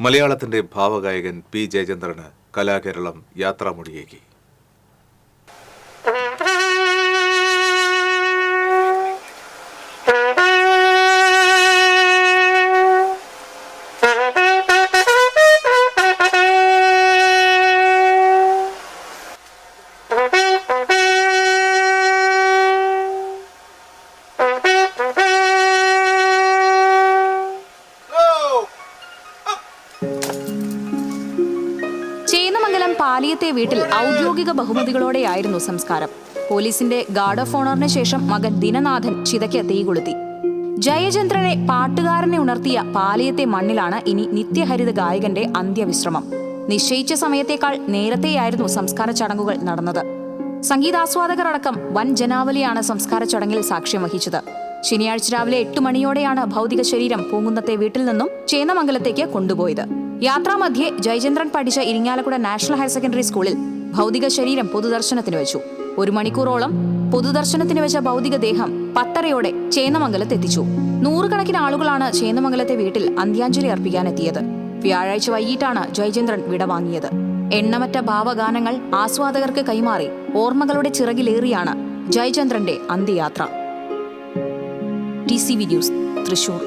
മലയാളത്തിന്റെ ഭാവഗായകൻ പി ജയചന്ദ്രന് കലാകേരളം യാത്രാമൊഴിയേകി. ചേന്നമംഗലം പാലിയത്തെ വീട്ടിൽ ഔദ്യോഗിക ബഹുമതികളോടെയായിരുന്നു സംസ്കാരം. പോലീസിന്റെ ഗാർഡ് ഓഫ് ഓണറിന് ശേഷം മകൻ ദിനനാഥൻ ചിതയ്ക്ക് തീകൊളുത്തി. ജയചന്ദ്രനെ പാട്ടുകാരനെ ഉണർത്തിയ പാലിയത്തെ മണ്ണിലാണ് ഇനി നിത്യഹരിത ഗായകന്റെ അന്ത്യവിശ്രമം. നിശ്ചയിച്ച സമയത്തേക്കാൾ നേരത്തെയായിരുന്നു സംസ്കാര ചടങ്ങുകൾ നടന്നത്. സംഗീതാസ്വാദകരടക്കം വൻ ജനാവലിയാണ് സംസ്കാര ചടങ്ങിൽ സാക്ഷ്യം വഹിച്ചത്. ശനിയാഴ്ച രാവിലെ 8 മണിയോടെയാണ് ഭൗതിക ശരീരം പൂങ്കുന്നത്തെ വീട്ടിൽ നിന്നും ചേന്നമംഗലത്തേക്ക് കൊണ്ടുപോയത്. യാത്രാമധ്യേ ജയചന്ദ്രൻ പഠിച്ച ഇരിങ്ങാലക്കുട നാഷണൽ ഹയർ സെക്കൻഡറി സ്കൂളിൽ ഭൗതിക ശരീരം പൊതുദർശനത്തിന് വെച്ചു. 1 മണിക്കൂറോളം പൊതുദർശനത്തിന് വെച്ച ഭൗതികദേഹം 10:30 ചേന്നമംഗലത്തെത്തിച്ചു. 100 കണക്കിന് ആളുകളാണ് ചേന്നമംഗലത്തെ വീട്ടിൽ അന്ത്യാഞ്ജലി അർപ്പിക്കാനെത്തിയത്. വ്യാഴാഴ്ച വൈകിട്ടാണ് ജയചന്ദ്രൻ വിടവാങ്ങിയത്. എണ്ണമറ്റ ഭാവഗാനങ്ങൾ ആസ്വാദകർക്ക് കൈമാറി ഓർമ്മകളുടെ ചിറകിലേറിയാണ് ജയചന്ദ്രന്റെ അന്ത്യയാത്ര. TCV news, Thrissur.